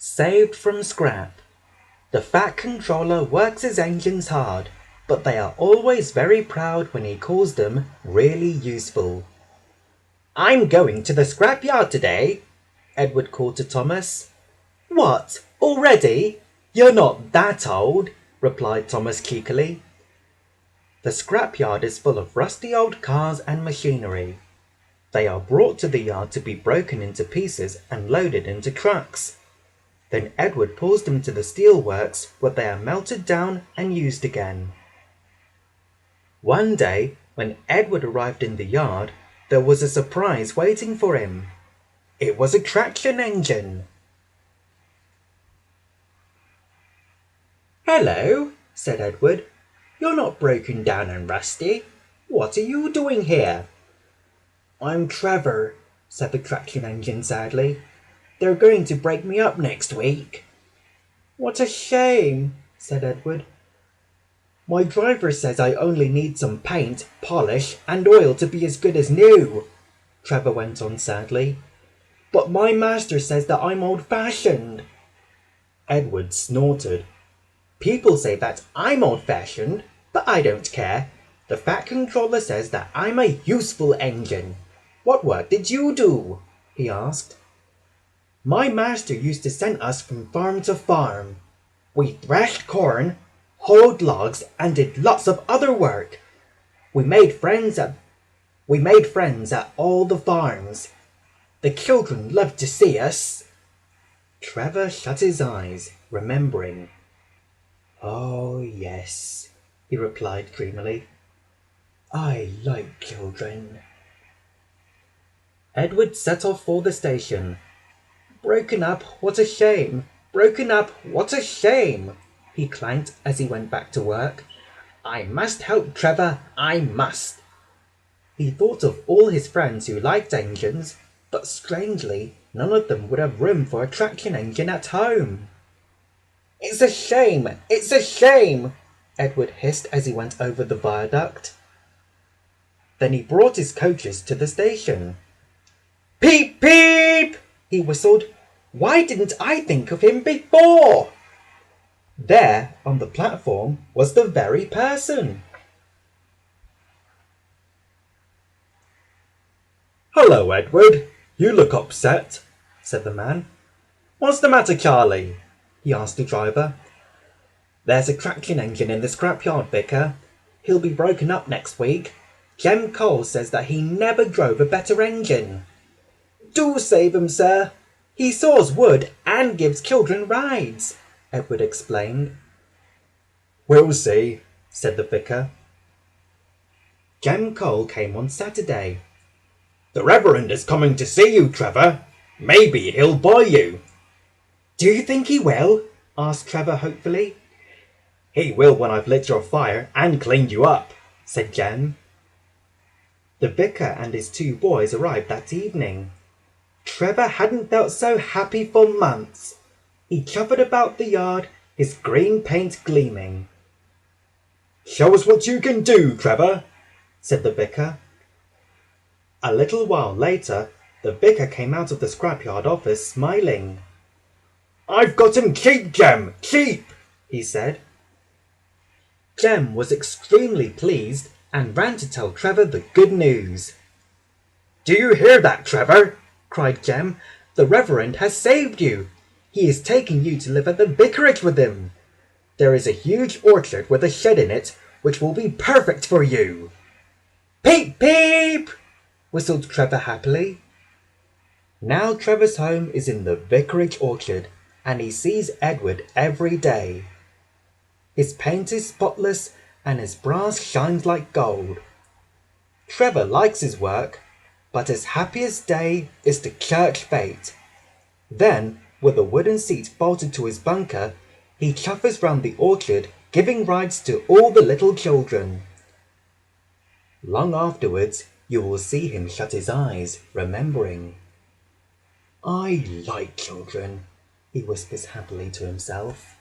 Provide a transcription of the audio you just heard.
Saved from scrap. The Fat Controller works his engines hard, but they are always very proud when he calls them really useful. I'm going to the scrapyard today, Edward called to Thomas. What, already? You're not that old, replied Thomas cheekily. The scrapyard is full of rusty old cars and machinery. They are brought to the yard to be broken into pieces and loaded into trucks. Then Edward pulls them to the steelworks where they are melted down and used again. One day, when Edward arrived in the yard, there was a surprise waiting for him. It was a traction engine. Hello, said Edward. You're not broken down and rusty. What are you doing here? I'm Trevor, said the traction engine sadly. They're going to break me up next week. What a shame, said Edward. My driver says I only need some paint, polish, and oil to be as good as new, Trevor went on sadly. But my master says that I'm old-fashioned. Edward snorted. People say that I'm old-fashioned, but I don't care. The Fat Controller says that I'm a useful engine. What work did you do? He asked. My master used to send us from farm to farm. We threshed corn, hauled logs, and did lots of other work. We made friends at all the farms. The children loved to see us. Trevor shut his eyes, remembering. Oh, yes, he replied dreamily. I like children. Edward set off for the station. Broken up, what a shame! Broken up, what a shame! He clanked as he went back to work. I must help Trevor, I must! He thought of all his friends who liked engines, but strangely, none of them would have room for a traction engine at home. It's a shame! It's a shame! Edward hissed as he went over the viaduct. Then he brought his coaches to the station. Peep, peep! He whistled. Why didn't I think of him before? There, on the platform, was the very person. Hello, Edward. You look upset, said the man. What's the matter, Charlie? He asked the driver. There's a traction engine in the scrapyard, Vicar. He'll be broken up next week. Jem Cole says that he never drove a better engine. Do save him, sir. He saws wood and gives children rides, Edward explained. We'll see, said the vicar. Jem Cole came on Saturday. The Reverend is coming to see you, Trevor. Maybe he'll buy you. Do you think he will? Asked Trevor hopefully. He will when I've lit your fire and cleaned you up, said Jem. The vicar and his two boys arrived that evening. Trevor hadn't felt so happy for months. He chuffered about the yard, his green paint gleaming. Show us what you can do, Trevor, said the vicar. A little while later, the vicar came out of the scrapyard office smiling. I've got him cheap, Jem, cheap, he said. Jem was extremely pleased and ran to tell Trevor the good news. Do you hear that, Trevor? Cried Jem. The Reverend has saved you. He is taking you to live at the vicarage with him. There is a huge orchard with a shed in it, which will be perfect for you. Peep, peep, whistled Trevor happily. Now Trevor's home is in the vicarage orchard, and he sees Edward every day. His paint is spotless, and his brass shines like gold. Trevor likes his work, but his happiest day is the church fete. Then, with a wooden seat bolted to his bunker, he chuffers round the orchard, giving rides to all the little children. Long afterwards, you will see him shut his eyes, remembering. I like children, he whispers happily to himself.